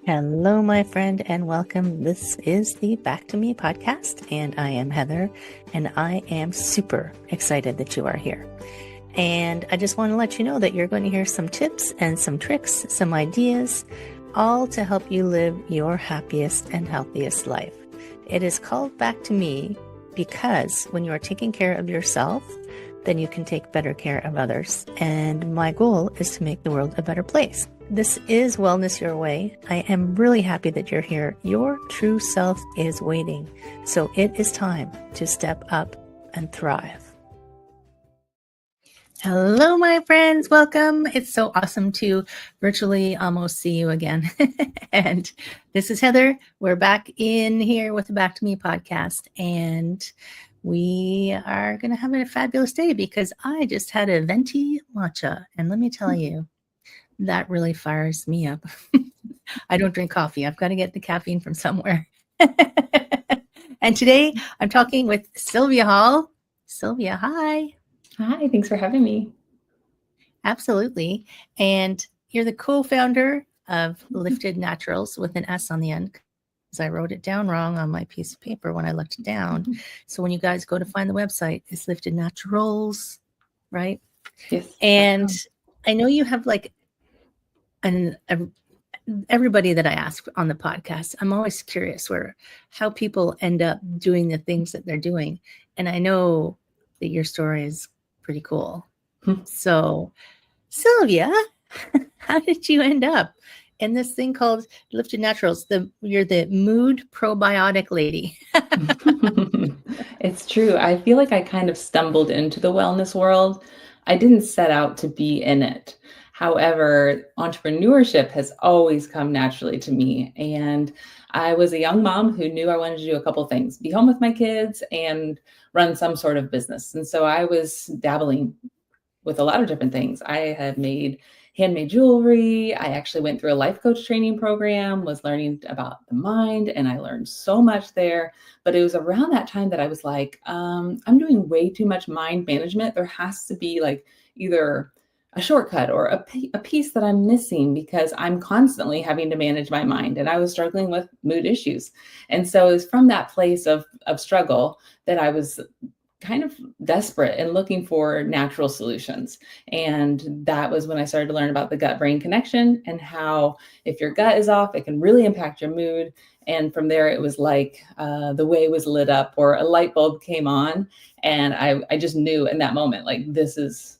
Hello, my friend, and welcome. This is the Back to Me podcast, and I am Heather, and I am super excited that you are here. And I just want to let you know that you're going to hear some tips and some tricks, some ideas, all to help you live your happiest and healthiest life. It is called Back to Me because when you are taking care of yourself, then you can take better care of others. And my goal is to make the world a better place. This is Wellness Your Way. I am really happy that you're here. Your true self is waiting. So it is time to step up and thrive. Hello, my friends. Welcome. It's so awesome to virtually almost see you again. And this is Heather. We're back in here with the Back to Me podcast. And we are going to have a fabulous day because I just had a venti matcha. And let me tell you, that really fires me up. I don't drink coffee. I've got to get the caffeine from somewhere. And today I'm talking with Sylvia Hall. Sylvia, hi. Hi, thanks for having me. Absolutely. And you're the co-founder of Lifted Naturals with an S on the end. Because I wrote it down wrong on my piece of paper when I looked it down. So when you guys go to find the website, it's Lifted Naturals, right? Yes. And I know you have like everybody that I ask on the podcast, I'm always curious how people end up doing the things that they're doing. And I know that your story is pretty cool. So Sylvia, how did you end up in this thing called Lifted Naturals? You're the mood probiotic lady. It's true. I feel like I kind of stumbled into the wellness world. I didn't set out to be in it. However, entrepreneurship has always come naturally to me. And I was a young mom who knew I wanted to do a couple of things, be home with my kids and run some sort of business. And so I was dabbling with a lot of different things. I had made handmade jewelry. I actually went through a life coach training program, was learning about the mind, and I learned so much there. But it was around that time that I was like, I'm doing way too much mind management. There has to be like either a shortcut or a piece that I'm missing because I'm constantly having to manage my mind. And I was struggling with mood issues. And so it was from that place of struggle that I was kind of desperate and looking for natural solutions. And that was when I started to learn about the gut-brain connection and how if your gut is off, it can really impact your mood. And from there, it was like the way was lit up or a light bulb came on. And I just knew in that moment, like, this is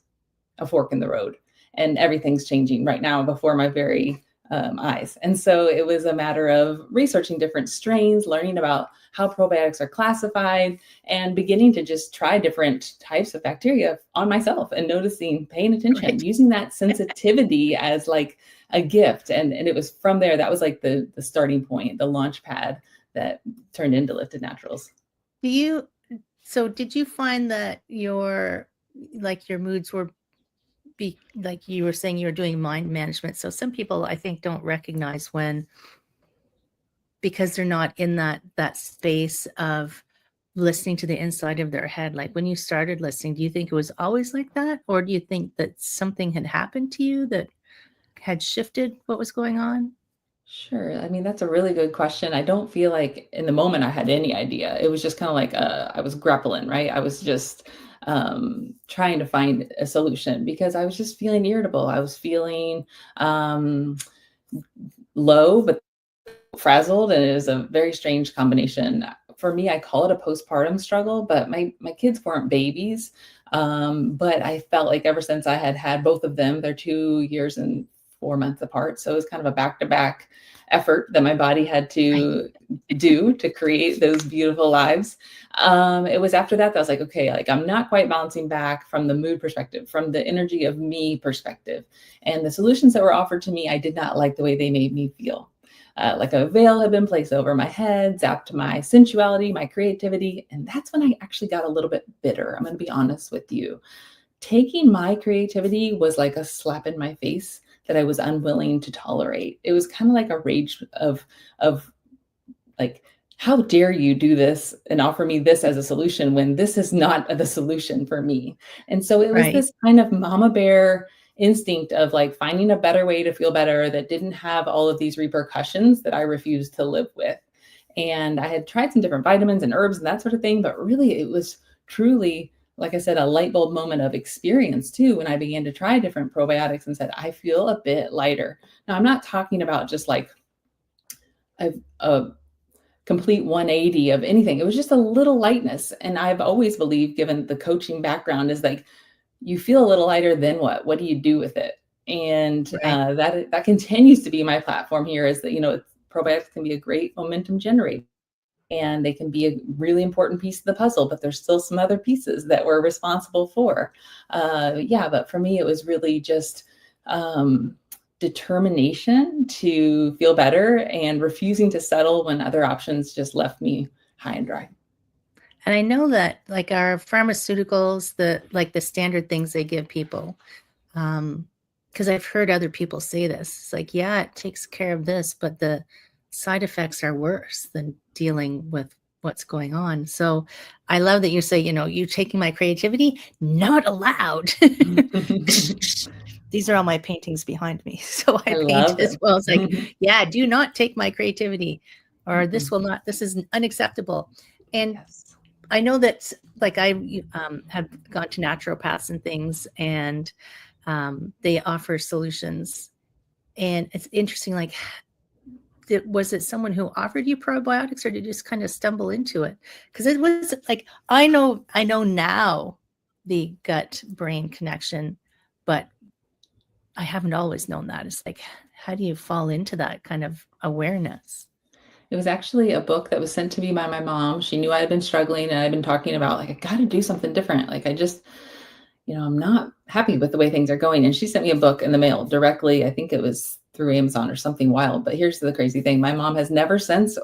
a fork in the road and everything's changing right now before my very eyes. And so it was a matter of researching different strains, learning about how probiotics are classified, and beginning to just try different types of bacteria on myself and noticing, paying attention, Right. using that sensitivity as like a gift. And it was from there, that was like the starting point, the launch pad that turned into Lifted Naturals. Did you find that your moods were like you were saying, you were doing mind management? So some people I think don't recognize because they're not in that space of listening to the inside of their head. Like when you started listening, do you think it was always like that? Or do you think that something had happened to you that had shifted what was going on? Sure. I mean, that's a really good question. I don't feel like in the moment I had any idea. It was just kind of like I was grappling, right? I was just trying to find a solution because I was just feeling irritable. I was feeling low, but frazzled. And it was a very strange combination. For me, I call it a postpartum struggle, but my kids weren't babies. But I felt like ever since I had both of them, they're 2 years and 4 months apart. So it was kind of a back-to-back effort that my body had to do to create those beautiful lives. It was after that I was like, okay, like I'm not quite bouncing back from the mood perspective, from the energy of me perspective. And the solutions that were offered to me, I did not like the way they made me feel. Like a veil had been placed over my head, zapped my sensuality, my creativity. And that's when I actually got a little bit bitter. I'm going to be honest with you. Taking my creativity was like a slap in my face that I was unwilling to tolerate. It was kind of like a rage of like, how dare you do this and offer me this as a solution when this is not the solution for me? And so it was this kind of mama bear instinct of like finding a better way to feel better that didn't have all of these repercussions that I refused to live with. And I had tried some different vitamins and herbs and that sort of thing, but really it was truly, like I said, a light bulb moment of experience too, when I began to try different probiotics and said, I feel a bit lighter. Now, I'm not talking about just like a complete 180 of anything. It was just a little lightness. And I've always believed, given the coaching background, is like, you feel a little lighter, then what? What do you do with it? And Right. that continues to be my platform here, is that, probiotics can be a great momentum generator, and they can be a really important piece of the puzzle, but there's still some other pieces that we're responsible for. But for me, it was really just determination to feel better and refusing to settle when other options just left me high and dry. And I know that like our pharmaceuticals, the standard things they give people, because I've heard other people say this. It's like, yeah, it takes care of this, but the side effects are worse than dealing with what's going on. So I love that you say, you taking my creativity, not allowed. These are all my paintings behind me. So I paint love as it. well. It's like, yeah, do not take my creativity, or this is unacceptable. And Yes. I know that like I have gone to naturopaths and things, and they offer solutions. And it's interesting, like, was it someone who offered you probiotics, or did you just kind of stumble into it? Because it was like, I know now the gut brain connection, but I haven't always known that. It's like, how do you fall into that kind of awareness? It was actually a book that was sent to me by my mom. She knew I had been struggling, and I'd been talking about like, I got to do something different. Like, I just, I'm not happy with the way things are going. And she sent me a book in the mail directly. I think it was through Amazon or something wild. But here's the crazy thing. My mom has never since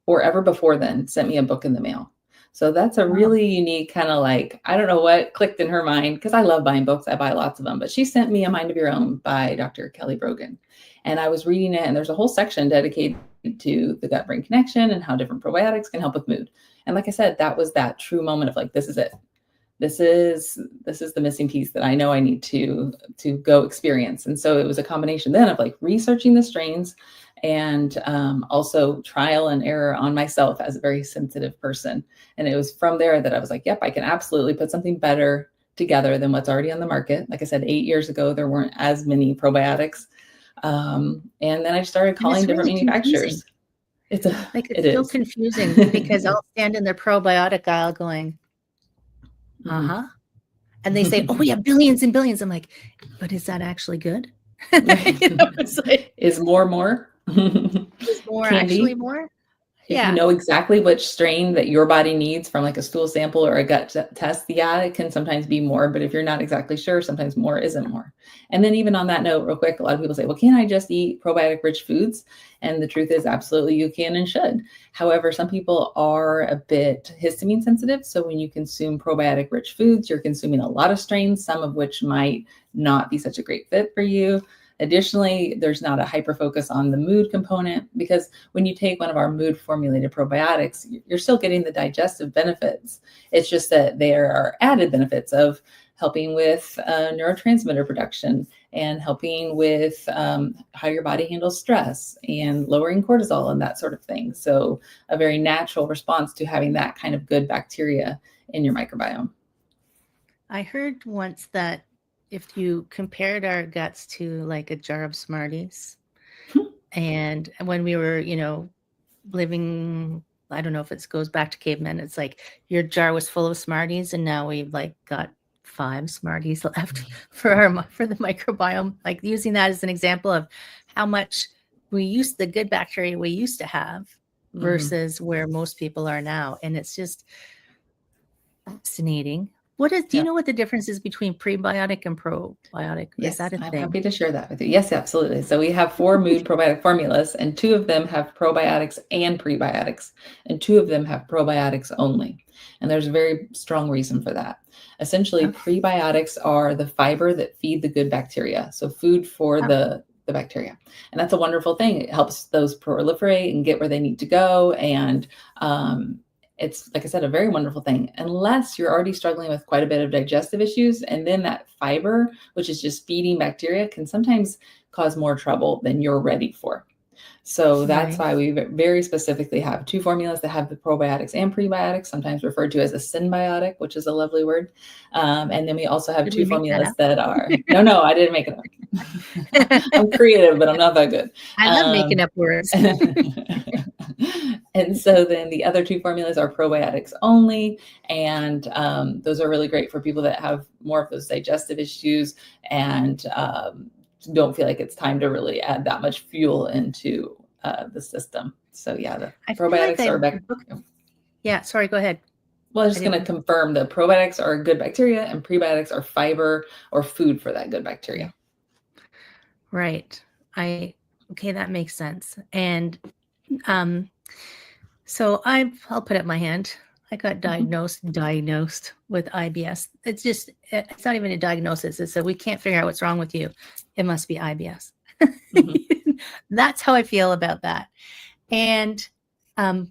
or ever before then sent me a book in the mail. So that's a Wow. really unique kind of like, I don't know what clicked in her mind, because I love buying books. I buy lots of them. But she sent me A Mind of Your Own by Dr. Kelly Brogan. And I was reading it, and there's a whole section dedicated to the gut brain connection and how different probiotics can help with mood. And like I said, that was that true moment of like, this is it. This is the missing piece that I know I need to go experience. And so it was a combination then of like researching the strains, and also trial and error on myself as a very sensitive person. And it was from there that I was like, yep, I can absolutely put something better together than what's already on the market. Like I said, 8 years ago, there weren't as many probiotics. And then I started And it's calling different really confusing. manufacturers. It's It's so confusing because I'll stand in their probiotic aisle going, uh-huh. And they say, oh, we have billions and billions. I'm like, but is that actually good? It's like, is more? is more Can actually be. more? If you Yeah. know exactly which strain that your body needs from like a stool sample or a gut test, yeah, it can sometimes be more. But if you're not exactly sure, sometimes more isn't more. And then even on that note, real quick, a lot of people say, well, can I just eat probiotic rich foods? And the truth is, absolutely, you can and should. However, some people are a bit histamine sensitive. So when you consume probiotic rich foods, you're consuming a lot of strains, some of which might not be such a great fit for you. Additionally, there's not a hyper focus on the mood component, because when you take one of our mood formulated probiotics, you're still getting the digestive benefits. It's just that there are added benefits of helping with neurotransmitter production and helping with how your body handles stress and lowering cortisol and that sort of thing. So a very natural response to having that kind of good bacteria in your microbiome. I heard once that if you compared our guts to like a jar of Smarties, and when we were, living, I don't know if it goes back to cavemen, it's like your jar was full of Smarties, and now we've like got 5 Smarties left for the microbiome. Like using that as an example of how much the good bacteria we used to have versus where most people are now. And it's just fascinating. Do you know what the difference is between prebiotic and probiotic? Yes, Is that a I'm thing? happy to share that with you. Yes, absolutely. So we have 4 mood probiotic formulas, and 2 of them have probiotics and prebiotics, and 2 of them have probiotics only. And there's a very strong reason for that. Essentially, prebiotics are the fiber that feed the good bacteria, so food for the bacteria. And that's a wonderful thing. It helps those proliferate and get where they need to go. And it's, like I said, a very wonderful thing, unless you're already struggling with quite a bit of digestive issues. And then that fiber, which is just feeding bacteria, can sometimes cause more trouble than you're ready for. So that's Right. why we very specifically have 2 formulas that have the probiotics and prebiotics, sometimes referred to as a synbiotic, which is a lovely word. And then we also have Did 2 we make that formulas up? that are, no, I didn't make it up. I'm creative, but I'm not that good. I love making up words. And so then the other 2 formulas are probiotics only. And those are really great for people that have more of those digestive issues and don't feel like it's time to really add that much fuel into the system. So yeah, the I feel like probiotics are back. Yeah, sorry, go ahead. Well, I'm just going to confirm the probiotics are good bacteria and prebiotics are fiber or food for that good bacteria. Right. Okay, that makes sense. And so I'll put up my hand. I got diagnosed with IBS. It's not even a diagnosis. It's we can't figure out what's wrong with you. It must be IBS. Mm-hmm. That's how I feel about that. And I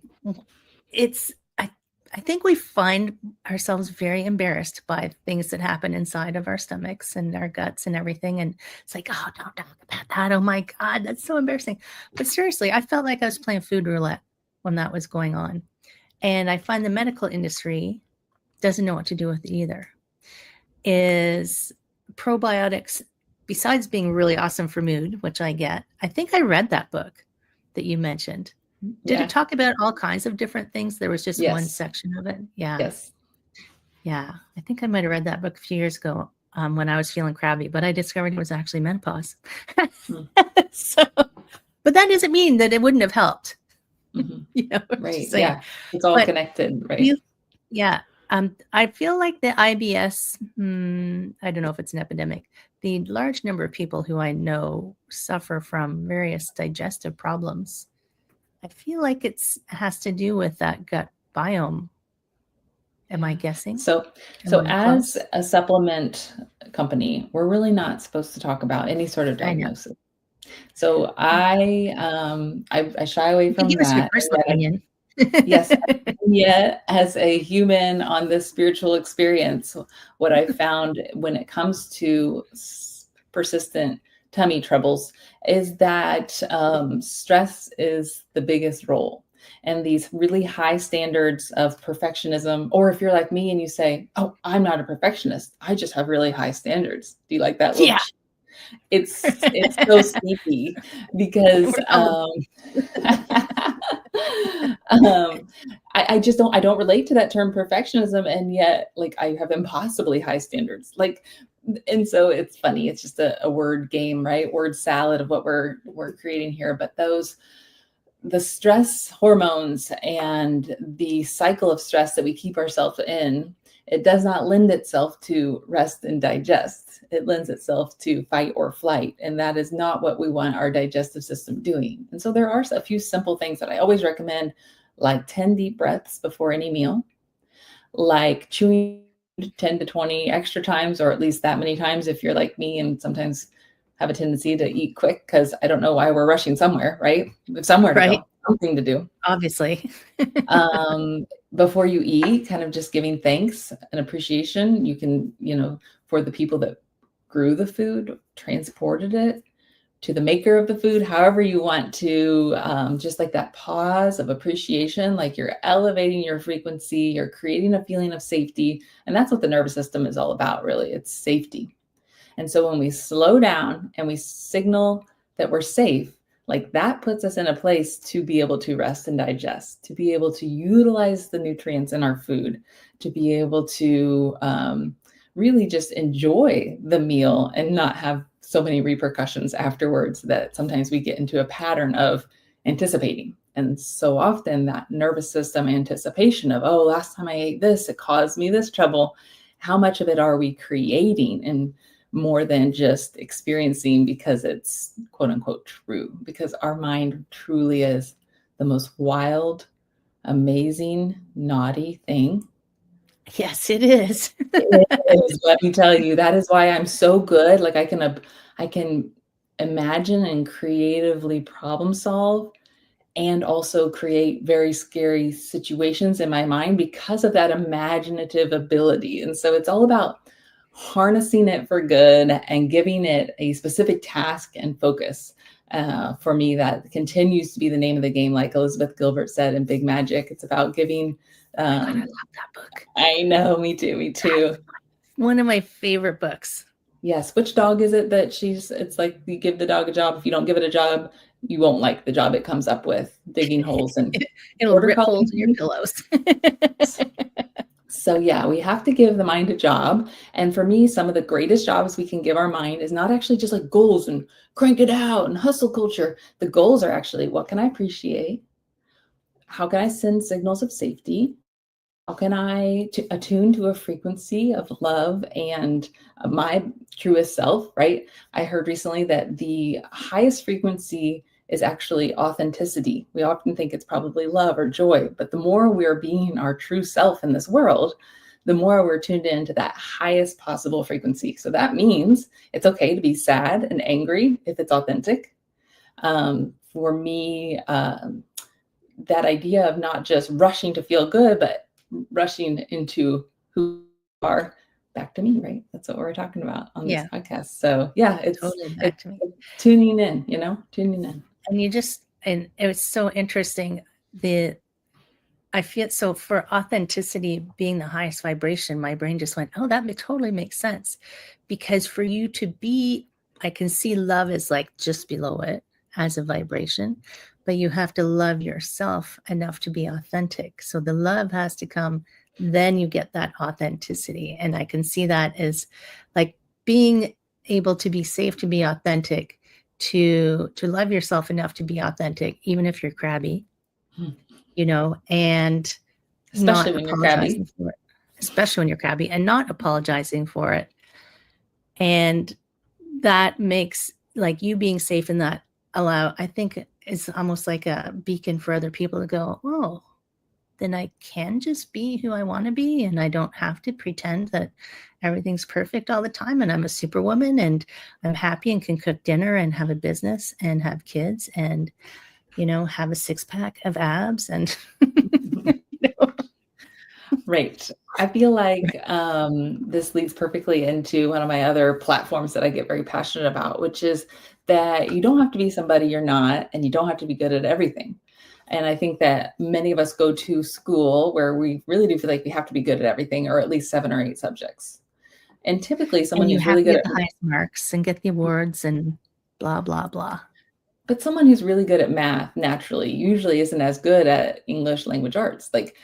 think we find ourselves very embarrassed by things that happen inside of our stomachs and our guts and everything. And it's like, oh, don't talk about that. Oh my God, that's so embarrassing. But seriously, I felt like I was playing food roulette when that was going on. And I find the medical industry doesn't know what to do with it either. Is probiotics, besides being really awesome for mood, which I get, I think I read that book that you mentioned. Did it talk about all kinds of different things? There was just one section of it. Yeah. Yes. Yeah. I think I might have read that book a few years ago when I was feeling crabby, but I discovered it was actually menopause. But that doesn't mean that it wouldn't have helped. Mm-hmm. Right. Yeah. It's all connected, right? I feel like the IBS, I don't know if it's an epidemic. The large number of people who I know suffer from various digestive problems. I feel like it has to do with that gut biome. Am I guessing? So as a supplement company, we're really not supposed to talk about any sort of diagnosis. So I shy away from give that. Us your personal opinion. Yes, yet as a human on this spiritual experience, what I found when it comes to persistent tummy troubles is that stress is the biggest role. And these really high standards of perfectionism, or if you're like me and you say, oh, I'm not a perfectionist, I just have really high standards. Do you like that? Yeah. It's so sneaky because I just don't relate to that term perfectionism. And yet like I have impossibly high standards. And so it's funny. It's just a word game, right? Word salad of what we're creating here. But the stress hormones and the cycle of stress that we keep ourselves in, it does not lend itself to rest and digest. It lends itself to fight or flight. And that is not what we want our digestive system doing. And so there are a few simple things that I always recommend, like 10 deep breaths before any meal, like chewing 10 to 20 extra times, or at least that many times if you're like me and sometimes have a tendency to eat quick because I don't know why we're rushing somewhere, right? Somewhere to go, something to do. Obviously. Before you eat, kind of just giving thanks and appreciation. You can, for the people that grew the food, transported it to the maker of the food, however you want to, just like that pause of appreciation, like you're elevating your frequency, you're creating a feeling of safety. And that's what the nervous system is all about, really. It's safety. And so when we slow down and we signal that we're safe, like that puts us in a place to be able to rest and digest, to be able to utilize the nutrients in our food, to be able to really just enjoy the meal and not have so many repercussions afterwards that sometimes we get into a pattern of anticipating. And so often that nervous system anticipation of, oh, last time I ate this, it caused me this trouble. How much of it are we creating? And more than just experiencing because it's quote unquote true, because our mind truly is the most wild, amazing, naughty thing. Yes, it is. It is. Let me tell you, that is why I'm so good. Like I can imagine and creatively problem solve and also create very scary situations in my mind because of that imaginative ability. And so it's all about harnessing it for good and giving it a specific task and focus. For me, that continues to be the name of the game, like Elizabeth Gilbert said in Big Magic. It's about giving. Oh my God, I love that book. I know, me too, me too. That's one of my favorite books. Yes. Which dog is it that it's like you give the dog a job. If you don't give it a job, you won't like the job it comes up with, digging holes and It'll rip holes in your pillows. So yeah, we have to give the mind a job. And for me, some of the greatest jobs we can give our mind is not actually just like goals and crank it out and hustle culture. The goals are actually, what can I appreciate? How can I send signals of safety? How can I attune to a frequency of love and my truest self, right? I heard recently that the highest frequency is actually authenticity. We often think it's probably love or joy, but the more we are being our true self in this world, the more we're tuned into that highest possible frequency. So that means it's okay to be sad and angry if it's authentic. For me, that idea of not just rushing to feel good, but rushing into who you are, back to me, right? That's what we're talking about on this podcast. So yeah, it's totally back to me. Tuning in, tuning in. And it was so interesting. I feel so for authenticity being the highest vibration, my brain just went, oh, that totally makes sense. Because for you to be, I can see love is like just below it as a vibration, but you have to love yourself enough to be authentic. So the love has to come, then you get that authenticity. And I can see that as like being able to be safe, to be authentic, to love yourself enough to be authentic, even if you're crabby, and especially when you're crabby, for it, especially when you're crabby, and not apologizing for it. And that makes like you being safe in that I think it's almost like a beacon for other people to go, oh, then I can just be who I want to be. And I don't have to pretend that everything's perfect all the time. And I'm a superwoman and I'm happy and can cook dinner and have a business and have kids and, have a 6-pack of abs and, Right. I feel like this leads perfectly into one of my other platforms that I get very passionate about, which is that you don't have to be somebody you're not, and you don't have to be good at everything. And I think that many of us go to school where we really do feel like we have to be good at everything, or at least 7 or 8 subjects. And typically someone who's really good at the highest marks and get the awards and blah, blah, blah. But someone who's really good at math naturally usually isn't as good at English language arts. Like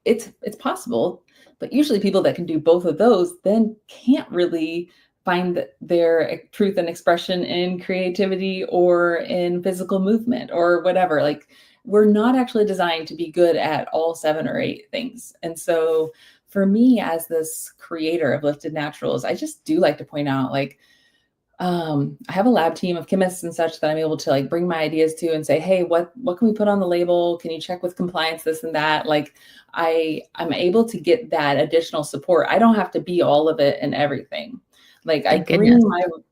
it's possible, but usually people that can do both of those then can't really find their truth and expression in creativity or in physical movement or whatever. Like we're not actually designed to be good at all 7 or 8 things. And so for me as this creator of Lifted Naturals, I just do like to point out like, I have a lab team of chemists and such that I'm able to like bring my ideas to and say, hey, what can we put on the label? Can you check with compliance, this and that? Like I'm able to get that additional support. I don't have to be all of it and everything. Like I bring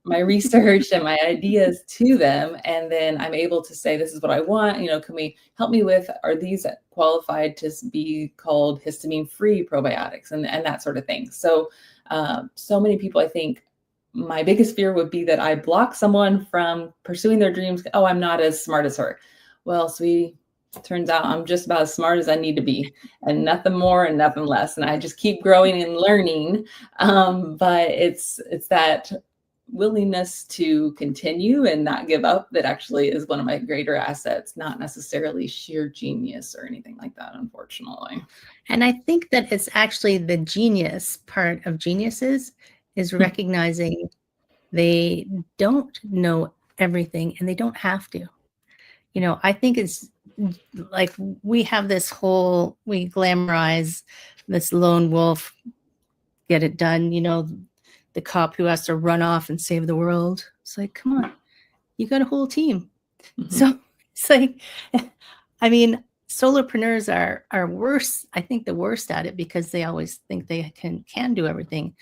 my research and my ideas to them, and then I'm able to say, this is what I want. Can we help me with, are these qualified to be called histamine-free probiotics and that sort of thing. So, so many people, I think, my biggest fear would be that I block someone from pursuing their dreams. Oh, I'm not as smart as her. Well, sweetie, turns out I'm just about as smart as I need to be, and nothing more and nothing less. And I just keep growing and learning. But it's that willingness to continue and not give up that actually is one of my greater assets, not necessarily sheer genius or anything like that, unfortunately. And I think that it's actually the genius part of geniuses is recognizing they don't know everything and they don't have to. I think it's like we have we glamorize this lone wolf, get it done, the cop who has to run off and save the world. It's like, come on, you got a whole team. Mm-hmm. So it's like, I mean, solopreneurs are worse. I think the worst at it because they always think they can do everything.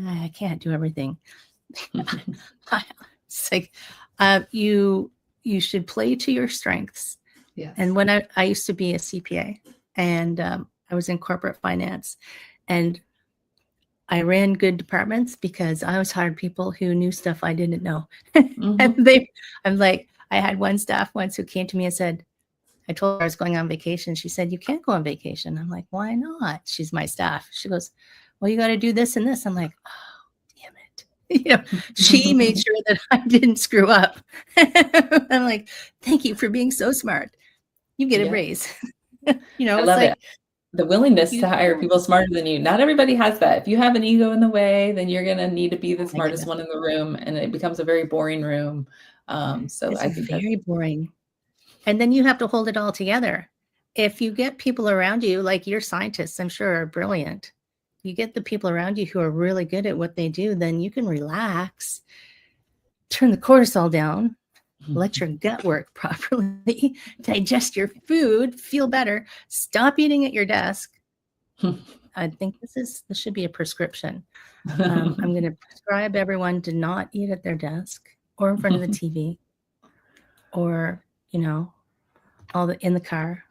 I can't do everything. It's like, you should play to your strengths Yes. And when I used to be a CPA, and I was in corporate finance, and I ran good departments because I always hired people who knew stuff I didn't know. And I had one staff once who came to me and said, I told her I was going on vacation. She said, you can't go on vacation. I'm like, why not? She's my staff. She goes, well, you got to do this and this. I'm like, oh, damn it. She made sure that I didn't screw up. I'm like, thank you for being so smart. You get a raise. I it's love like it. The willingness to hire people smarter than you. Not everybody has that. If you have an ego in the way, then you're going to need to be the smartest one in the room, and it becomes a very boring room. So it's I think very boring. And then you have to hold it all together. If you get people around you, like your scientists, I'm sure are brilliant. You get the people around you who are really good at what they do, then you can relax, turn the cortisol down, let your gut work properly, digest your food, feel better, stop eating at your desk. I think this should be a prescription. I'm going to prescribe everyone to not eat at their desk or in front of the TV or, in the car.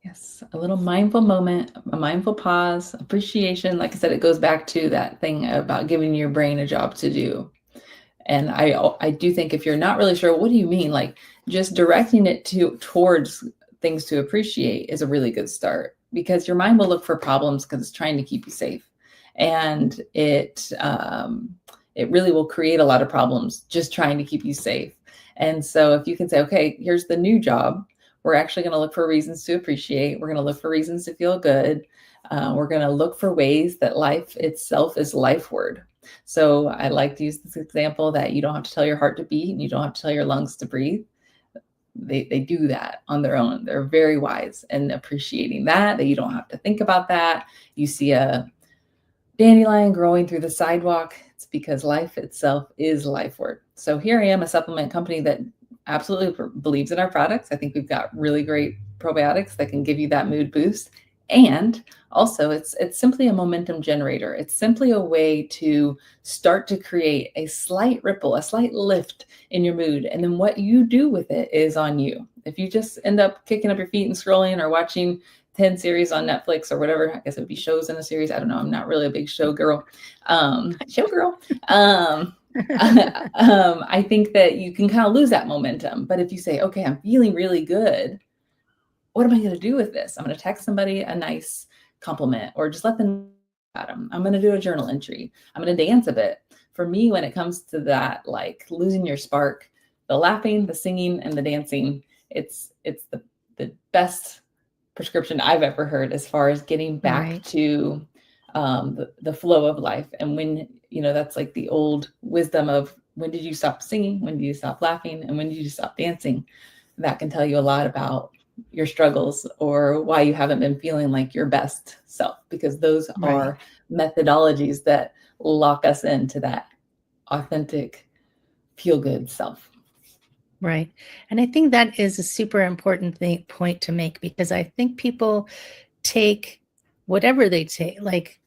Yes, a little mindful moment, a mindful pause, appreciation. Like I said, it goes back to that thing about giving your brain a job to do. And I do think if you're not really sure, what do you mean? Like just directing it towards things to appreciate is a really good start, because your mind will look for problems because it's trying to keep you safe. And it really will create a lot of problems just trying to keep you safe. And so if you can say, okay, here's the new job, we're actually going to look for reasons to appreciate. We're going to look for reasons to feel good. We're going to look for ways that life itself is life word. So I like to use this example that you don't have to tell your heart to beat and you don't have to tell your lungs to breathe. They do that on their own. They're very wise in appreciating that you don't have to think about that. You see a dandelion growing through the sidewalk. It's because life itself is life word. So here I am, a supplement company that absolutely believes in our products. I think we've got really great probiotics that can give you that mood boost. And also it's simply a momentum generator. It's simply a way to start to create a slight ripple, a slight lift in your mood. And then what you do with it is on you. If you just end up kicking up your feet and scrolling or watching 10 series on Netflix or whatever, I guess it would be shows in a series. I don't know. I'm not really a big show girl. I think that you can kind of lose that momentum. But if you say, okay, I'm feeling really good, what am I going to do with this? I'm going to text somebody a nice compliment or just let them know about them. I'm going to do a journal entry. I'm going to dance a bit. For me, when it comes to that, like losing your spark, the laughing, the singing, and the dancing, it's the best prescription I've ever heard as far as getting back to the flow of life. And when, that's like the old wisdom of when did you stop singing? When did you stop laughing? And when did you stop dancing? That can tell you a lot about your struggles or why you haven't been feeling like your best self, because those are methodologies that lock us into that authentic, feel good self. Right. And I think that is a super important point to make, because I think people take whatever they take, like,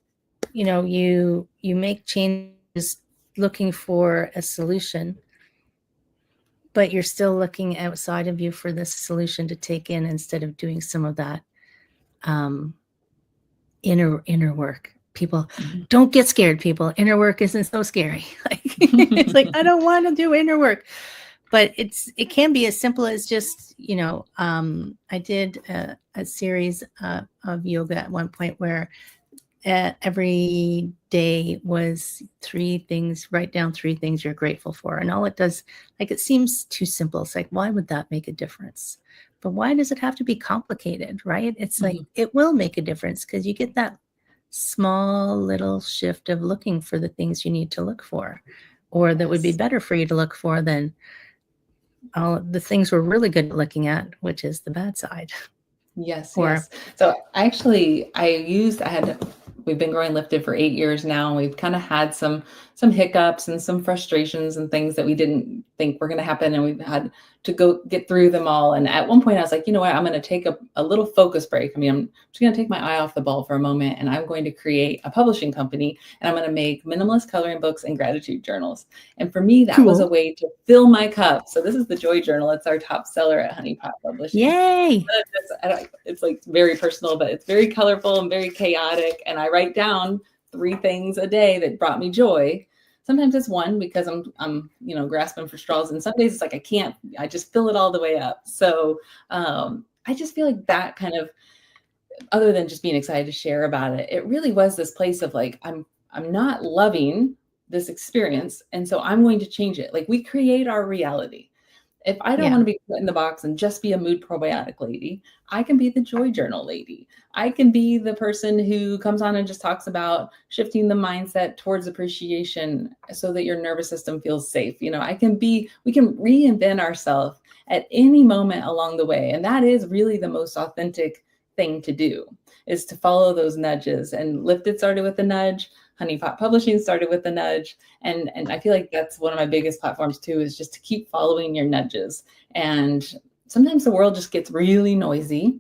you make changes looking for a solution, but you're still looking outside of you for this solution to take in instead of doing some of that inner work. People don't get scared, people. Inner work isn't so scary. It's like, I don't want to do inner work. But it can be as simple as just, I did a series of yoga at one point where every day was 3 things, write down 3 things you're grateful for. And all it does, like, it seems too simple. It's like, why would that make a difference? But why does it have to be complicated, right? It's like, it will make a difference because you get that small little shift of looking for the things you need to look for, or that would be better for you to look for than all the things we're really good at looking at, which is the bad side. Yes. So actually I had We've been growing Lifted for 8 years now. We've kind of had some hiccups and some frustrations and things that we didn't think were going to happen. And we've had to go get through them all. And at one point I was like, you know what, I'm going to take a little focus break. I mean, I'm just going to take my eye off the ball for a moment, and I'm going to create a publishing company, and I'm going to make minimalist coloring books and gratitude journals. And for me, that was a way to fill my cup. So this is the Joy Journal. It's our top seller at Honeypot Publishing. Yay! It's like very personal, but it's very colorful and very chaotic. And I write down 3 things a day that brought me joy. Sometimes it's 1 because I'm grasping for straws. And some days it's like, I just fill it all the way up. So I just feel like that kind of, other than just being excited to share about it, it really was this place of like, I'm not loving this experience. And so I'm going to change it. Like, we create our reality. If I don't want to be put in the box and just be a mood probiotic lady, I can be the Joy Journal lady. I can be the person who comes on and just talks about shifting the mindset towards appreciation so that your nervous system feels safe. We can reinvent ourselves at any moment along the way. And that is really the most authentic thing to do, is to follow those nudges. And Lifted started with a nudge. Honeypot Publishing started with a nudge. And I feel like that's one of my biggest platforms too, is just to keep following your nudges. And sometimes the world just gets really noisy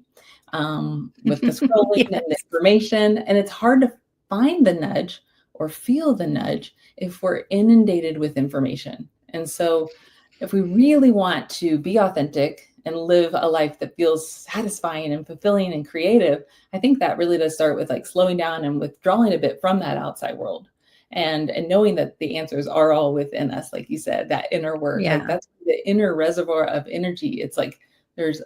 with the scrolling and the information. And it's hard to find the nudge or feel the nudge if we're inundated with information. And so if we really want to be authentic and live a life that feels satisfying and fulfilling and creative, I think that really does start with like slowing down and withdrawing a bit from that outside world, and knowing that the answers are all within us. Like you said, that inner work, like that's the inner reservoir of energy. It's like there's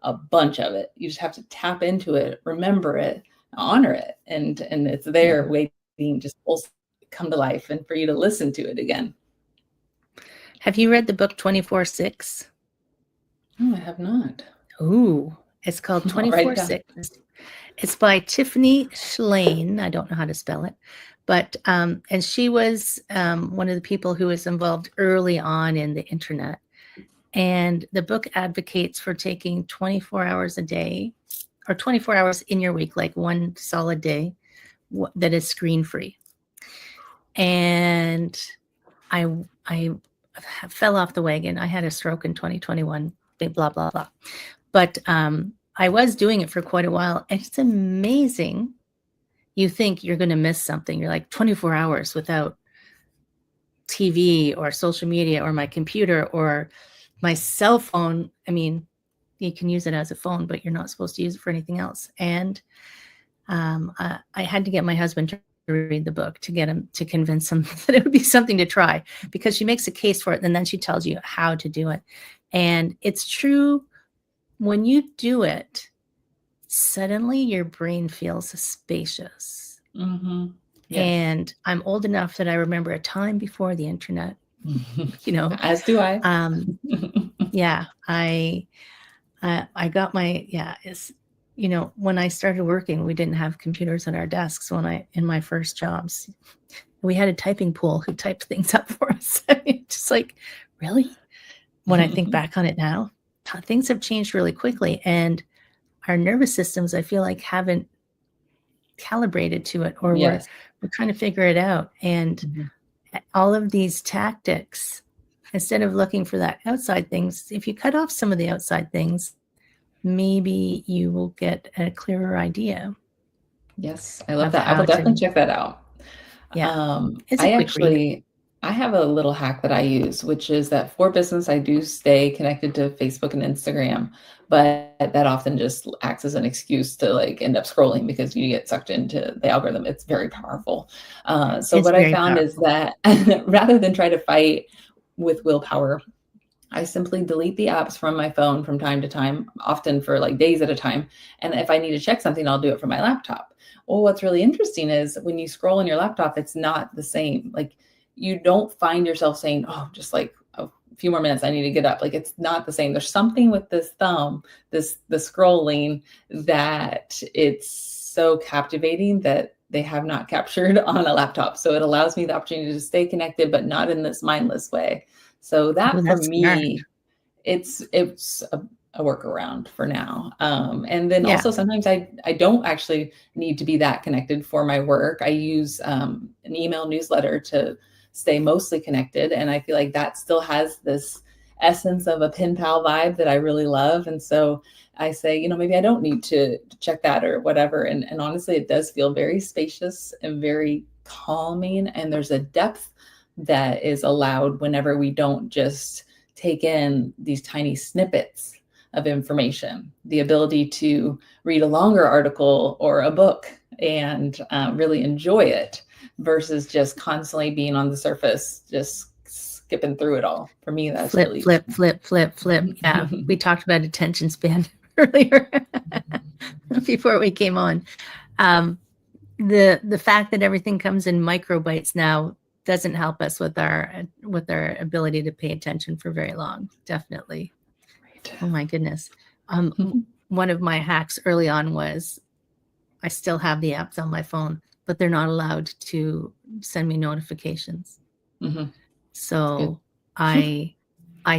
a bunch of it. You just have to tap into it, remember it, honor it, and it's there waiting just to come to life and for you to listen to it again. Have you read the book 24/6? No, I have not. Ooh, it's called 24/6. It's by Tiffany Shlain. I don't know how to spell it, but and she was one of the people who was involved early on in the internet. And the book advocates for taking 24 hours a day, or 24 hours in your week, like one solid day that is screen free. And I fell off the wagon. I had a stroke in 2021. Blah, blah, blah. But I was doing it for quite a while. And it's amazing. You think you're going to miss something. You're like 24 hours without TV or social media or my computer or my cell phone. I mean, you can use it as a phone, but you're not supposed to use it for anything else. And I had to get my husband to read the book to get him to convince him that it would be something to try, because she makes a case for it and then she tells you how to do it. And it's true, when you do it, suddenly your brain feels spacious. Mm-hmm. Yes. And I'm old enough that I remember a time before the internet, as do I. I got my, when I started working, we didn't have computers at our desks in my first jobs. We had a typing pool who typed things up for us. Just like, really? When I think back on it now, things have changed really quickly, and our nervous systems, I feel like, haven't calibrated to it, or we're trying to figure it out. And all of these tactics, instead of looking for that outside things, if you cut off some of the outside things, maybe you will get a clearer idea. Yes, I love that. I will definitely check that out. Yeah. I have a little hack that I use, which is that for business, I do stay connected to Facebook and Instagram, but that often just acts as an excuse to like end up scrolling because you get sucked into the algorithm. It's very powerful. So what I found is that rather than try to fight with willpower, I simply delete the apps from my phone from time to time, often for like days at a time. And if I need to check something, I'll do it from my laptop. Well, what's really interesting is when you scroll on your laptop, it's not the same. Like, you don't find yourself saying, oh, just like a few more minutes, I need to get up. Like, it's not the same. There's something with this thumb, the scrolling, that it's so captivating that they have not captured on a laptop. So it allows me the opportunity to stay connected, but not in this mindless way. So that for me, it's a workaround for now. And then Yeah. also sometimes I don't actually need to be that connected for my work. I use an email newsletter to stay mostly connected. And I feel like that still has this essence of a pen pal vibe that I really love. And so I say, maybe I don't need to check that or whatever. And honestly, it does feel very spacious and very calming. And there's a depth that is allowed whenever we don't just take in these tiny snippets of information, the ability to read a longer article or a book and really enjoy it versus just constantly being on the surface, just skipping through it all. For me, that's flip, really flip, flip, flip, flip. Yeah. We talked about attention span earlier before we came on. The fact that everything comes in microbytes now doesn't help us with our ability to pay attention for very long. Definitely. Right. Oh my goodness. One of my hacks early on was I still have the apps on my phone, but they're not allowed to send me notifications. Mm-hmm. So I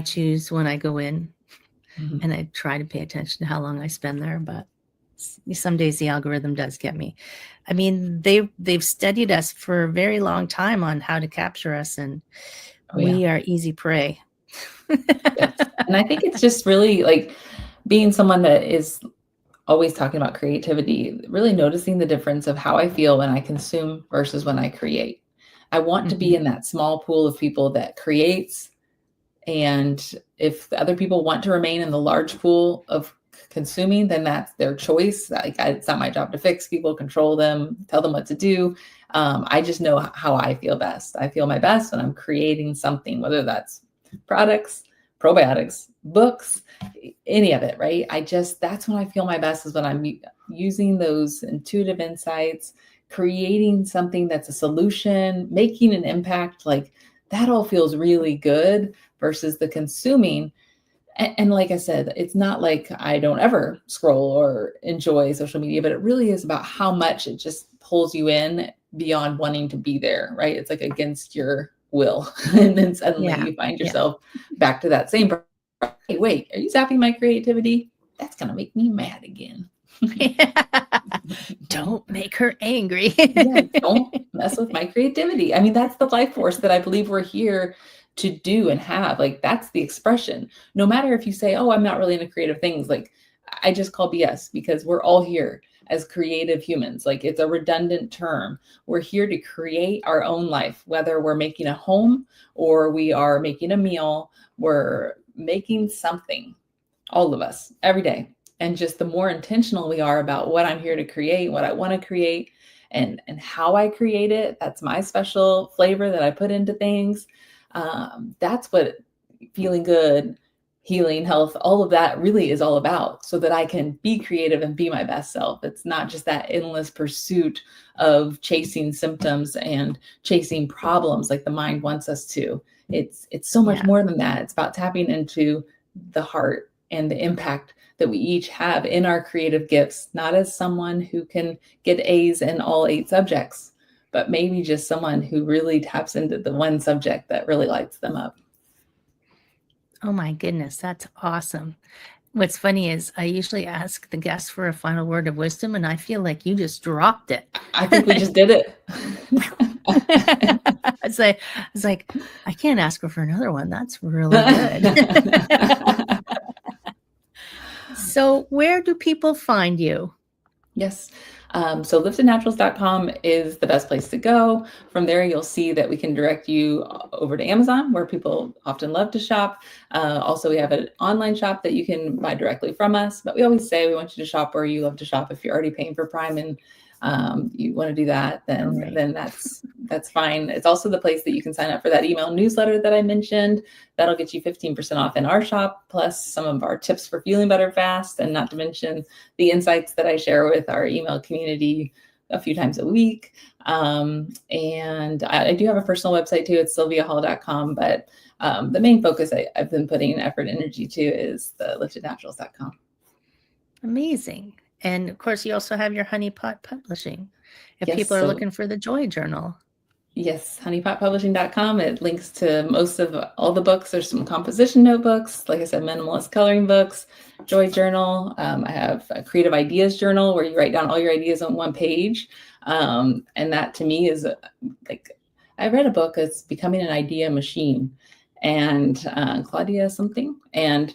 choose when I go in, Mm-hmm. and I try to pay attention to how long I spend there, but some days the algorithm does get me. I mean, they've studied us for a very long time on how to capture us, and we are easy prey. Yes. And I think it's just really like being someone that is always talking about creativity, really noticing the difference of how I feel when I consume versus when I create. I want to be in that small pool of people that creates. And if the other people want to remain in the large pool of consuming, then that's their choice. It's not my job to fix people, control them, tell them what to do. I just know how I feel best. I feel my best when I'm creating something, whether that's products, probiotics, books, any of it, right? That's when I feel my best, is when I'm using those intuitive insights, creating something that's a solution, making an impact. Like that all feels really good versus the consuming. And like I said, it's not like I don't ever scroll or enjoy social media, but it really is about how much it just pulls you in beyond wanting to be there, right? It's like against your will. And then suddenly you find yourself back to that same, hey, wait, are you zapping my creativity? That's going to make me mad again. Don't make her angry. Yeah, don't mess with my creativity. I mean, that's the life force that I believe we're here to do and have. Like, that's the expression. No matter if you say, oh, I'm not really into creative things, like I just call BS, because we're all here as creative humans. Like, it's a redundant term. We're here to create our own life, whether we're making a home or we are making a meal, we're making something, all of us, every day. And just the more intentional we are about what I'm here to create, what I want to create, and how I create it, that's my special flavor that I put into things. That's what feeling good, healing, health, all of that really is all about, so that I can be creative and be my best self. It's not just that endless pursuit of chasing symptoms and chasing problems like the mind wants us to. It's so much more than that. It's about tapping into the heart and the impact that we each have in our creative gifts, not as someone who can get A's in all 8 subjects, but maybe just someone who really taps into the one subject that really lights them up. Oh my goodness, that's awesome. What's funny is I usually ask the guests for a final word of wisdom, and I feel like you just dropped it. I think we just did it. It's like, I can't ask her for another one. That's really good. So where do people find you? Yes. So liftednaturals.com is the best place to go. From there, you'll see that we can direct you over to Amazon, where people often love to shop. Also, we have an online shop that you can buy directly from us. But we always say we want you to shop where you love to shop. If you're already paying for Prime and you want to do that, then that's fine. It's also the place that you can sign up for that email newsletter that I mentioned. That'll get you 15% off in our shop, plus some of our tips for feeling better fast, and not to mention the insights that I share with our email community a few times a week. And I do have a personal website too. It's sylviahall.com, but the main focus I've been putting effort and energy to is the liftednaturals.com. Amazing. And of course, you also have your Honey Pot Publishing. If people are looking for the Joy Journal. Yes, honeypotpublishing.com. It links to most of all the books. There's some composition notebooks, like I said, minimalist coloring books, joy journal. I have a creative ideas journal where you write down all your ideas on one page. And that to me is like, I read a book, it's Becoming an Idea Machine, and Claudia something. And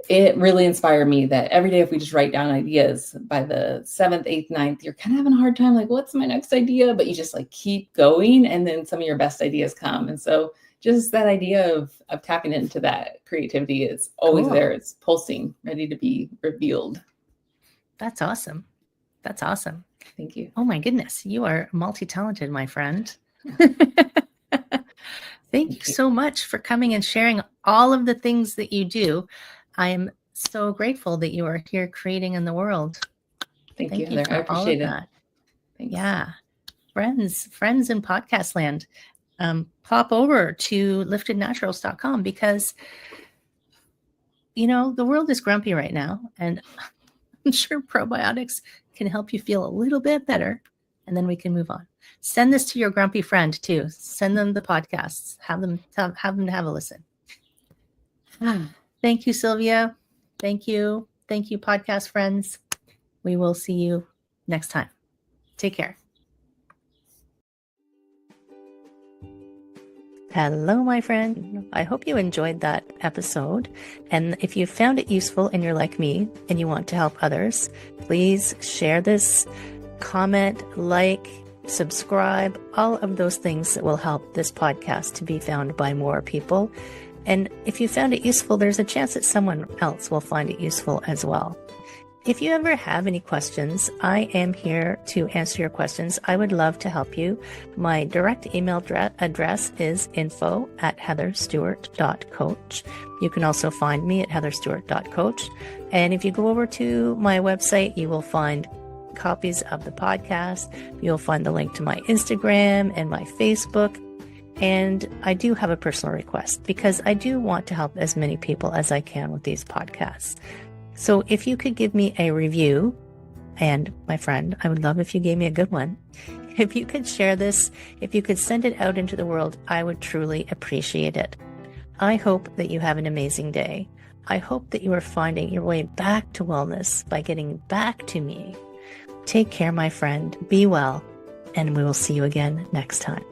it really inspired me that every day, if we just write down ideas, by the 7th, 8th, 9th, you're kind of having a hard time, like, what's my next idea? But you just like keep going, and then some of your best ideas come. And so just that idea of tapping into that creativity is always Cool. there. It's pulsing, ready to be revealed. That's awesome. That's awesome. Thank you. Oh my goodness. You are multi-talented, my friend. Thank you so much for coming and sharing all of the things that you do. I am so grateful that you are here creating in the world. Thank you, Heather. I appreciate it. Thanks. Yeah. Friends in podcast land, pop over to liftednaturals.com because, the world is grumpy right now, and I'm sure probiotics can help you feel a little bit better, and then we can move on. Send this to your grumpy friend too. Send them the podcasts. Have them have a listen. Thank you, Sylvia. Thank you, podcast friends. We will see you next time. Take care. Hello, my friend. I hope you enjoyed that episode. And if you found it useful and you're like me and you want to help others, please share this, comment, like, subscribe, all of those things that will help this podcast to be found by more people. And if you found it useful, there's a chance that someone else will find it useful as well. If you ever have any questions, I am here to answer your questions. I would love to help you. My direct email address is info@heatherstewart.coach. You can also find me at heatherstewart.coach. And if you go over to my website, you will find copies of the podcast. You'll find the link to my Instagram and my Facebook. And I do have a personal request because I do want to help as many people as I can with these podcasts. So if you could give me a review, and my friend, I would love if you gave me a good one. If you could share this, if you could send it out into the world, I would truly appreciate it. I hope that you have an amazing day. I hope that you are finding your way back to wellness by getting back to me. Take care, my friend. Be well, and we will see you again next time.